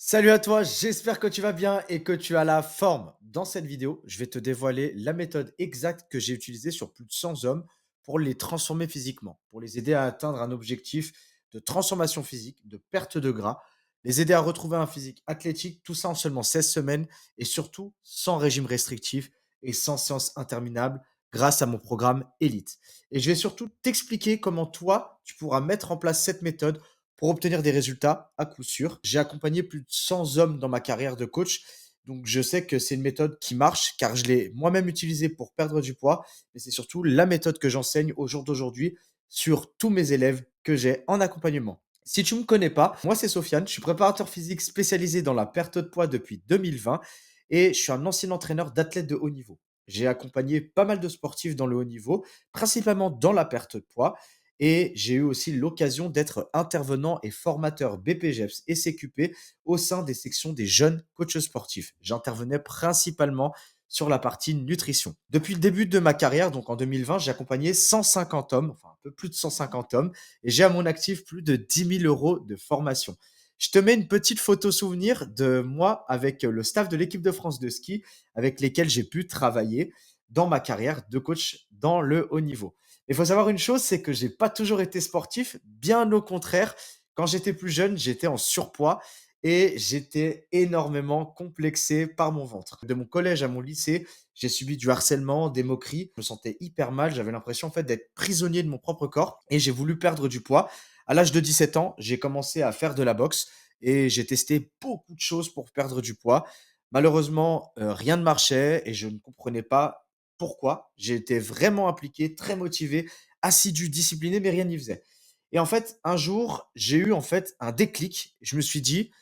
Salut à toi, j'espère que tu vas bien et que tu as la forme. Dans cette vidéo, je vais te dévoiler la méthode exacte que j'ai utilisée sur plus de 100 hommes pour les transformer physiquement, pour les aider à atteindre un objectif de transformation physique, de perte de gras, les aider à retrouver un physique athlétique, tout ça en seulement 16 semaines et surtout sans régime restrictif et sans séance interminable grâce à mon programme Elite. Et je vais surtout t'expliquer comment toi, tu pourras mettre en place cette méthode pour obtenir des résultats à coup sûr. J'ai accompagné plus de 100 hommes dans ma carrière de coach, donc je sais que c'est une méthode qui marche car je l'ai moi-même utilisée pour perdre du poids, mais c'est surtout la méthode que j'enseigne au jour d'aujourd'hui sur tous mes élèves que j'ai en accompagnement. Si tu ne me connais pas, moi c'est Sofiane, je suis préparateur physique spécialisé dans la perte de poids depuis 2020 et je suis un ancien entraîneur d'athlètes de haut niveau. J'ai accompagné pas mal de sportifs dans le haut niveau, principalement dans la perte de poids, et j'ai eu aussi l'occasion d'être intervenant et formateur BPGEPS et CQP au sein des sections des jeunes coachs sportifs. J'intervenais principalement sur la partie nutrition. Depuis le début de ma carrière, donc en 2020, j'ai accompagné 150 hommes, enfin un peu plus de 150 hommes, et j'ai à mon actif plus de 10 000 euros de formation. Je te mets une petite photo souvenir de moi avec le staff de l'équipe de France de ski avec lesquels j'ai pu travailler dans ma carrière de coach dans le haut niveau. Il faut savoir une chose, c'est que j'ai pas toujours été sportif, bien au contraire. Quand j'étais plus jeune, j'étais en surpoids et j'étais énormément complexé par mon ventre. De mon collège à mon lycée, j'ai subi du harcèlement, des moqueries. Je me sentais hyper mal. J'avais l'impression en fait d'être prisonnier de mon propre corps et j'ai voulu perdre du poids. À l'âge de 17 ans, j'ai commencé à faire de la boxe et j'ai testé beaucoup de choses pour perdre du poids. Malheureusement, rien ne marchait et je ne comprenais pas pourquoi. J'ai été vraiment impliqué, très motivé, assidu, discipliné, mais rien n'y faisait. Et en fait, un jour, j'ai eu en fait un déclic. Je me suis dit: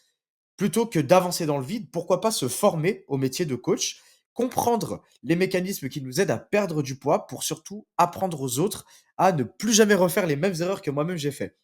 «Plutôt que d'avancer dans le vide, pourquoi pas se former au métier de coach?» Comprendre les mécanismes qui nous aident à perdre du poids pour surtout apprendre aux autres à ne plus jamais refaire les mêmes erreurs que moi-même j'ai fait.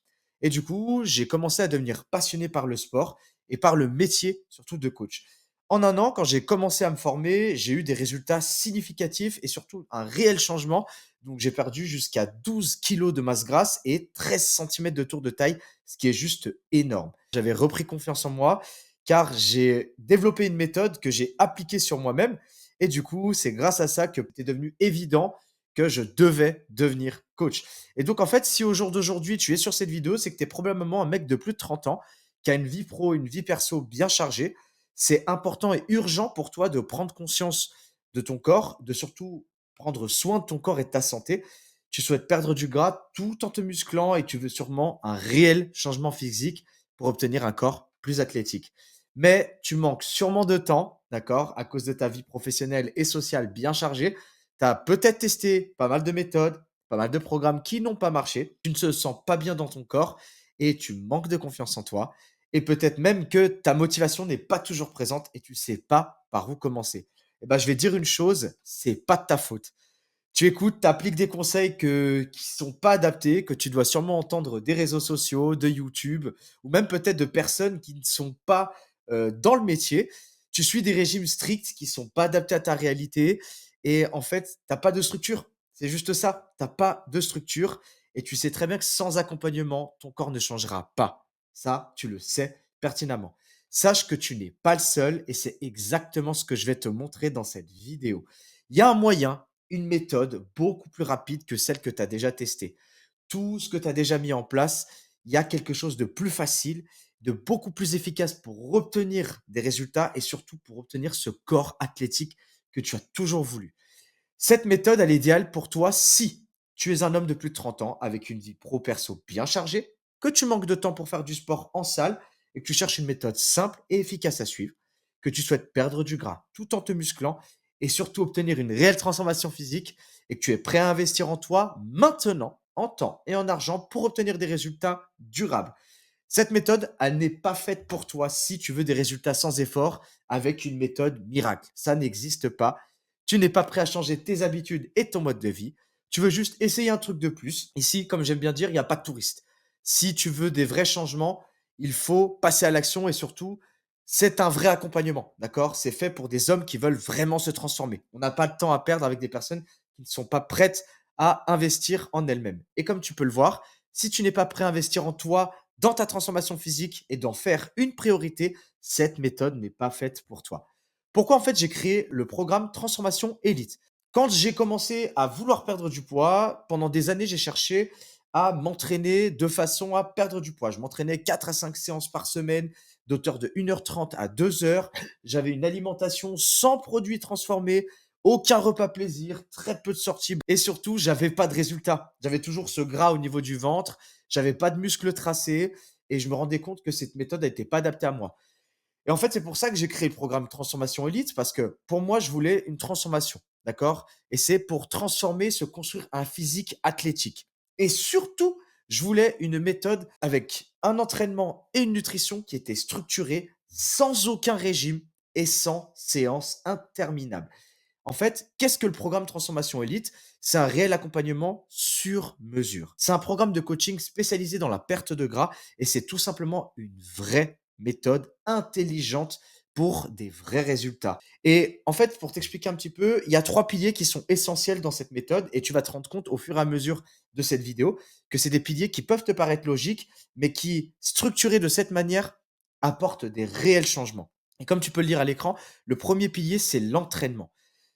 Et du coup, j'ai commencé à devenir passionné par le sport et par le métier surtout de coach. En un an, quand j'ai commencé à me former, j'ai eu des résultats significatifs et surtout un réel changement. Donc j'ai perdu jusqu'à 12 kilos de masse grasse et 13 centimètres de tour de taille, ce qui est juste énorme. J'avais repris confiance en moi car j'ai développé une méthode que j'ai appliquée sur moi-même et du coup, c'est grâce à ça que c'est devenu évident que je devais devenir coach. Et donc, en fait, si au jour d'aujourd'hui, tu es sur cette vidéo, c'est que tu es probablement un mec de plus de 30 ans qui a une vie pro, une vie perso bien chargée. C'est important et urgent pour toi de prendre conscience de ton corps, de surtout prendre soin de ton corps et de ta santé. Tu souhaites perdre du gras tout en te musclant et tu veux sûrement un réel changement physique pour obtenir un corps plus athlétique. Mais tu manques sûrement de temps, d'accord, à cause de ta vie professionnelle et sociale bien chargée. Tu as peut-être testé pas mal de méthodes, pas mal de programmes qui n'ont pas marché. Tu ne te sens pas bien dans ton corps et tu manques de confiance en toi. Et peut-être même que ta motivation n'est pas toujours présente et tu ne sais pas par où commencer. Eh ben, je vais te dire une chose, c'est pas de ta faute. Tu écoutes, tu appliques des conseils qui sont pas adaptés, que tu dois sûrement entendre des réseaux sociaux, de YouTube ou même peut-être de personnes qui ne sont pas, dans le métier. Tu suis des régimes stricts qui sont pas adaptés à ta réalité et en fait, tu as pas de structure. C'est juste ça, tu as pas de structure et tu sais très bien que sans accompagnement, ton corps ne changera pas. Ça, tu le sais pertinemment. Sache que tu n'es pas le seul et c'est exactement ce que je vais te montrer dans cette vidéo. Il y a un moyen, une méthode beaucoup plus rapide que celle que tu as déjà testée. Tout ce que tu as déjà mis en place, il y a quelque chose de plus facile, de beaucoup plus efficace pour obtenir des résultats et surtout pour obtenir ce corps athlétique que tu as toujours voulu. Cette méthode, elle est idéale pour toi si tu es un homme de plus de 30 ans avec une vie pro-perso bien chargée, que tu manques de temps pour faire du sport en salle et que tu cherches une méthode simple et efficace à suivre, que tu souhaites perdre du gras tout en te musclant et surtout obtenir une réelle transformation physique et que tu es prêt à investir en toi maintenant, en temps et en argent pour obtenir des résultats durables. Cette méthode, elle n'est pas faite pour toi si tu veux des résultats sans effort avec une méthode miracle. Ça n'existe pas. Tu n'es pas prêt à changer tes habitudes et ton mode de vie. Tu veux juste essayer un truc de plus. Ici, comme j'aime bien dire, il n'y a pas de touristes. Si tu veux des vrais changements, il faut passer à l'action et surtout, c'est un vrai accompagnement. D'accord? C'est fait pour des hommes qui veulent vraiment se transformer. On n'a pas de temps à perdre avec des personnes qui ne sont pas prêtes à investir en elles-mêmes. Et comme tu peux le voir, si tu n'es pas prêt à investir en toi dans ta transformation physique et d'en faire une priorité, cette méthode n'est pas faite pour toi. Pourquoi en fait j'ai créé le programme Transformation Élite? Quand j'ai commencé à vouloir perdre du poids, pendant des années, j'ai cherché à m'entraîner de façon à perdre du poids. Je m'entraînais 4 à 5 séances par semaine, d'auteur de 1h30 à 2 heures. J'avais une alimentation sans produits transformés, aucun repas plaisir, très peu de sorties et surtout, j'avais pas de résultats. J'avais toujours ce gras au niveau du ventre, j'avais pas de muscles tracés et je me rendais compte que cette méthode n'était pas adaptée à moi. Et en fait, c'est pour ça que j'ai créé le programme Transformation Élite parce que pour moi, je voulais une transformation, d'accord? Et c'est pour transformer, se construire un physique athlétique. Et surtout, je voulais une méthode avec un entraînement et une nutrition qui était structurée, sans aucun régime et sans séance interminable. En fait, qu'est-ce que le programme Transformation Élite? C'est un réel accompagnement sur mesure. C'est un programme de coaching spécialisé dans la perte de gras et c'est tout simplement une vraie méthode intelligente pour des vrais résultats. Et en fait, pour t'expliquer un petit peu, il y a 3 piliers qui sont essentiels dans cette méthode et tu vas te rendre compte au fur et à mesure de cette vidéo que c'est des piliers qui peuvent te paraître logiques, mais qui, structurés de cette manière, apportent des réels changements. Et comme tu peux le lire à l'écran, le premier pilier, c'est l'entraînement.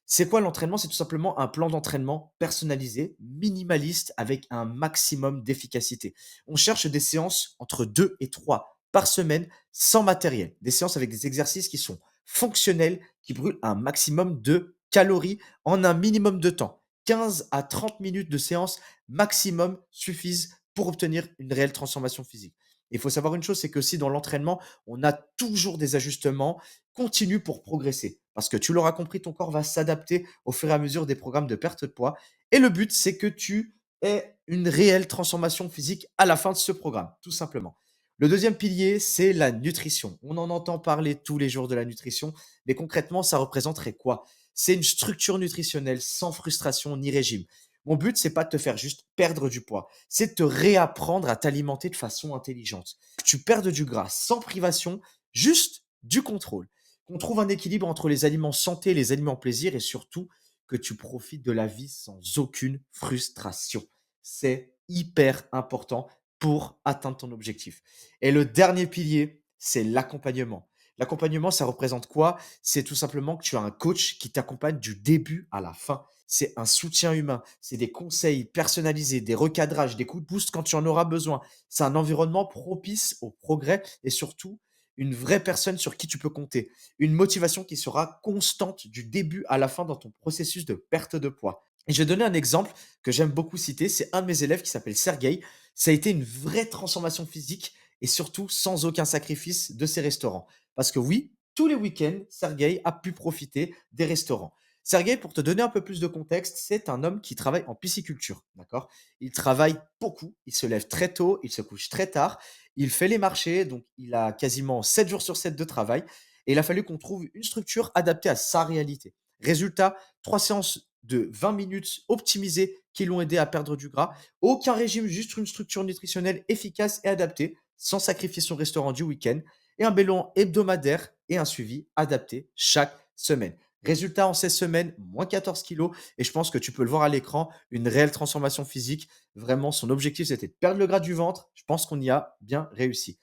C'est quoi l'entraînement? C'est tout simplement un plan d'entraînement personnalisé, minimaliste, avec un maximum d'efficacité. On cherche des séances entre 2 et 3 par semaine, sans matériel. Des séances avec des exercices qui sont fonctionnels, qui brûlent un maximum de calories en un minimum de temps. 15 à 30 minutes de séance maximum suffisent pour obtenir une réelle transformation physique. Il faut savoir une chose, c'est que si dans l'entraînement, on a toujours des ajustements continue pour progresser. Parce que tu l'auras compris, ton corps va s'adapter au fur et à mesure des programmes de perte de poids. Et le but, c'est que tu aies une réelle transformation physique à la fin de ce programme, tout simplement. Le deuxième pilier, c'est la nutrition. On en entend parler tous les jours de la nutrition, mais concrètement, ça représenterait quoi? C'est une structure nutritionnelle sans frustration ni régime. Mon but, c'est pas de te faire juste perdre du poids, c'est de te réapprendre à t'alimenter de façon intelligente. Que tu perdes du gras sans privation, juste du contrôle. Qu'on trouve un équilibre entre les aliments santé et les aliments plaisir et surtout que tu profites de la vie sans aucune frustration. C'est hyper important pour atteindre ton objectif. Et le dernier pilier, c'est l'accompagnement. L'accompagnement, ça représente quoi? C'est tout simplement que tu as un coach qui t'accompagne du début à la fin. C'est un soutien humain, c'est des conseils personnalisés, des recadrages, des coups de boost quand tu en auras besoin. C'est un environnement propice au progrès et surtout une vraie personne sur qui tu peux compter. Une motivation qui sera constante du début à la fin dans ton processus de perte de poids. Et je vais donner un exemple que j'aime beaucoup citer. C'est un de mes élèves qui s'appelle Sergueï. Ça a été une vraie transformation physique et surtout sans aucun sacrifice de ses restaurants. Parce que oui, tous les week-ends, Sergueï a pu profiter des restaurants. Sergueï, pour te donner un peu plus de contexte, c'est un homme qui travaille en pisciculture. D'accord. Il travaille beaucoup, il se lève très tôt, il se couche très tard, il fait les marchés, donc il a quasiment 7 jours sur 7 de travail et il a fallu qu'on trouve une structure adaptée à sa réalité. Résultat, 3 séances de 20 minutes optimisées qui l'ont aidé à perdre du gras. Aucun régime, juste une structure nutritionnelle efficace et adaptée, sans sacrifier son restaurant du week-end, et un bilan hebdomadaire et un suivi adapté chaque semaine. Résultat, en 16 semaines, moins 14 kilos. Et je pense que tu peux le voir à l'écran, une réelle transformation physique. Vraiment, son objectif, c'était de perdre le gras du ventre. Je pense qu'on y a bien réussi.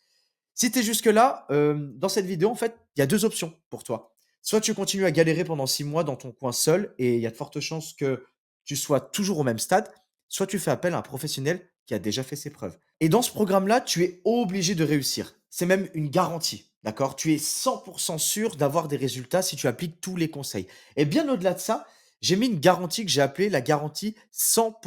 Si tu es jusque-là, dans cette vidéo, en fait, il y a 2 options pour toi. Soit tu continues à galérer pendant 6 mois dans ton coin seul et il y a de fortes chances que tu sois toujours au même stade, soit tu fais appel à un professionnel qui a déjà fait ses preuves. Et dans ce programme-là, tu es obligé de réussir. C'est même une garantie, d'accord? Tu es 100 sûr d'avoir des résultats si tu appliques tous les conseils. Et bien au-delà de ça, j'ai mis une garantie que j'ai appelée la garantie 100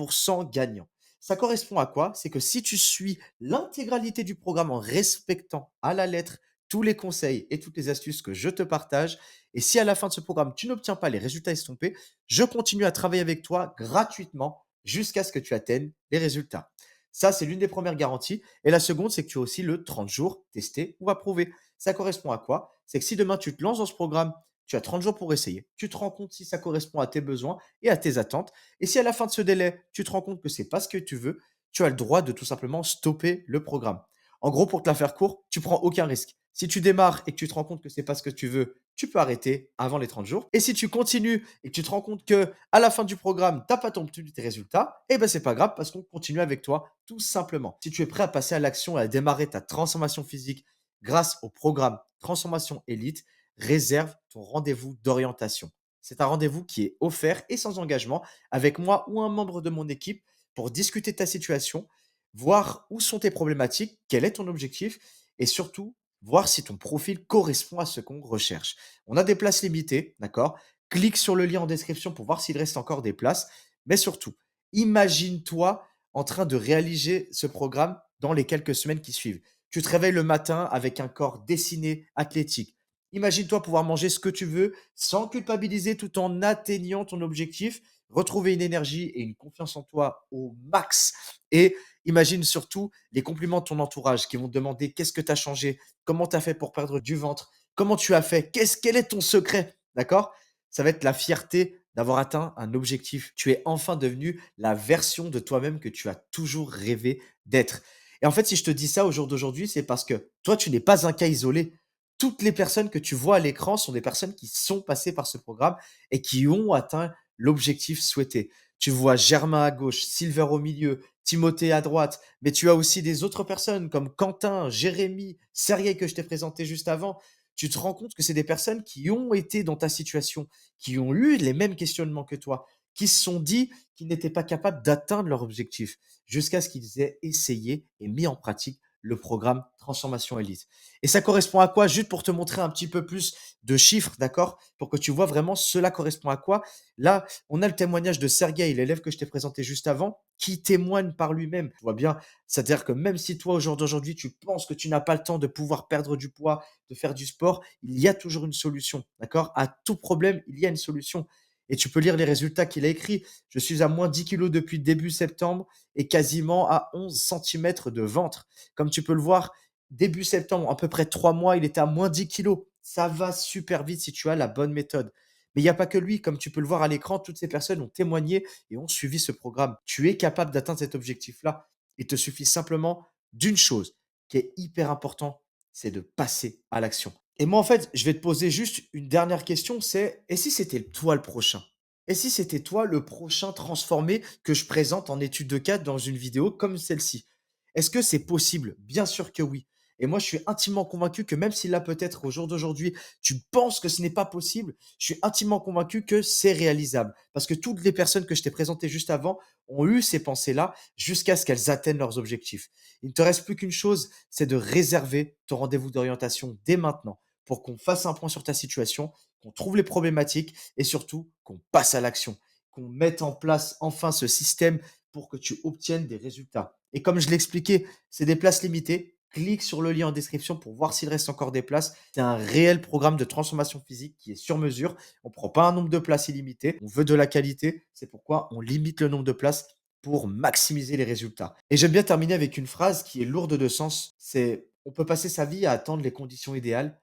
gagnant. Ça correspond à quoi? C'est que si tu suis l'intégralité du programme en respectant à la lettre tous les conseils et toutes les astuces que je te partage, et si à la fin de ce programme, tu n'obtiens pas les résultats estompés, je continue à travailler avec toi gratuitement jusqu'à ce que tu atteignes les résultats. Ça, c'est l'une des premières garanties. Et la seconde, c'est que tu as aussi le 30 jours testé ou approuvé. Ça correspond à quoi? C'est que si demain tu te lances dans ce programme, tu as 30 jours pour essayer. Tu te rends compte si ça correspond à tes besoins et à tes attentes. Et si à la fin de ce délai, tu te rends compte que c'est pas ce que tu veux, tu as le droit de tout simplement stopper le programme. En gros, pour te la faire court, tu prends aucun risque. Si tu démarres et que tu te rends compte que c'est pas ce que tu veux, tu peux arrêter avant les 30 jours. Et si tu continues et que tu te rends compte que à la fin du programme, tu as pas obtenu tes résultats, eh ben c'est pas grave parce qu'on continue avec toi tout simplement. Si tu es prêt à passer à l'action et à démarrer ta transformation physique grâce au programme Transformation Élite, réserve ton rendez-vous d'orientation. C'est un rendez-vous qui est offert et sans engagement avec moi ou un membre de mon équipe pour discuter de ta situation, voir où sont tes problématiques, quel est ton objectif et surtout voir si ton profil correspond à ce qu'on recherche. On a des places limitées, d'accord? Clique sur le lien en description pour voir s'il reste encore des places. Mais surtout, imagine-toi en train de réaliser ce programme dans les quelques semaines qui suivent. Tu te réveilles le matin avec un corps dessiné, athlétique. Imagine-toi pouvoir manger ce que tu veux sans culpabiliser tout en atteignant ton objectif, retrouver une énergie et une confiance en toi au max. Et imagine surtout les compliments de ton entourage qui vont te demander qu'est-ce que tu as changé, comment tu as fait pour perdre du ventre, comment tu as fait, quel est ton secret, d'accord? Ça va être la fierté d'avoir atteint un objectif. Tu es enfin devenu la version de toi-même que tu as toujours rêvé d'être. Et en fait, si je te dis ça au jour d'aujourd'hui, c'est parce que toi, tu n'es pas un cas isolé. Toutes les personnes que tu vois à l'écran sont des personnes qui sont passées par ce programme et qui ont atteint l'objectif souhaité. Tu vois Germain à gauche, Silver au milieu, Timothée à droite, mais tu as aussi des autres personnes comme Quentin, Jérémy, Sergei que je t'ai présenté juste avant. Tu te rends compte que c'est des personnes qui ont été dans ta situation, qui ont eu les mêmes questionnements que toi, qui se sont dit qu'ils n'étaient pas capables d'atteindre leur objectif jusqu'à ce qu'ils aient essayé et mis en pratique le programme Transformation Elite. Et ça correspond à quoi? Juste pour te montrer un petit peu plus de chiffres, d'accord? Pour que tu vois vraiment cela correspond à quoi. Là, on a le témoignage de Sergei, l'élève que je t'ai présenté juste avant, qui témoigne par lui-même. Tu vois bien, c'est-à-dire que même si toi, au jour d'aujourd'hui, tu penses que tu n'as pas le temps de pouvoir perdre du poids, de faire du sport, il y a toujours une solution, d'accord? À tout problème, il y a une solution. Et tu peux lire les résultats qu'il a écrits. Je suis à moins 10 kilos depuis début septembre et quasiment à 11 centimètres de ventre. Comme tu peux le voir, début septembre, à peu près 3 mois, il était à moins 10 kilos. Ça va super vite si tu as la bonne méthode. Mais il n'y a pas que lui, comme tu peux le voir à l'écran, toutes ces personnes ont témoigné et ont suivi ce programme. Tu es capable d'atteindre cet objectif-là. Il te suffit simplement d'une chose qui est hyper important, c'est de passer à l'action. Et moi, en fait, je vais te poser juste une dernière question, c'est et si c'était toi le prochain? Et si c'était toi le prochain transformé que je présente en étude de cas dans une vidéo comme celle-ci? Est-ce que c'est possible? Bien sûr que oui. Et moi, je suis intimement convaincu que même si là, peut-être au jour d'aujourd'hui, tu penses que ce n'est pas possible, je suis intimement convaincu que c'est réalisable. Parce que toutes les personnes que je t'ai présentées juste avant ont eu ces pensées-là jusqu'à ce qu'elles atteignent leurs objectifs. Il ne te reste plus qu'une chose, c'est de réserver ton rendez-vous d'orientation dès maintenant pour qu'on fasse un point sur ta situation, qu'on trouve les problématiques et surtout qu'on passe à l'action, qu'on mette en place enfin ce système pour que tu obtiennes des résultats. Et comme je l'ai expliqué, c'est des places limitées. Clique sur le lien en description pour voir s'il reste encore des places. C'est un réel programme de transformation physique qui est sur mesure. On ne prend pas un nombre de places illimité. On veut de la qualité. C'est pourquoi on limite le nombre de places pour maximiser les résultats. Et j'aime bien terminer avec une phrase qui est lourde de sens. C'est on peut passer sa vie à attendre les conditions idéales,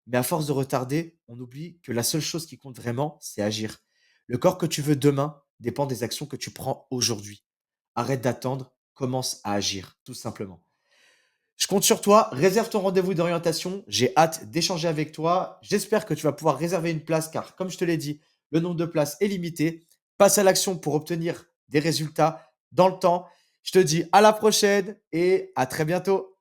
mais à force de retarder, on oublie que la seule chose qui compte vraiment, c'est agir. Le corps que tu veux demain dépend des actions que tu prends aujourd'hui. Arrête d'attendre, commence à agir, tout simplement. Je compte sur toi, réserve ton rendez-vous d'orientation. J'ai hâte d'échanger avec toi. J'espère que tu vas pouvoir réserver une place car, comme je te l'ai dit, le nombre de places est limité. Passe à l'action pour obtenir des résultats dans le temps. Je te dis à la prochaine et à très bientôt.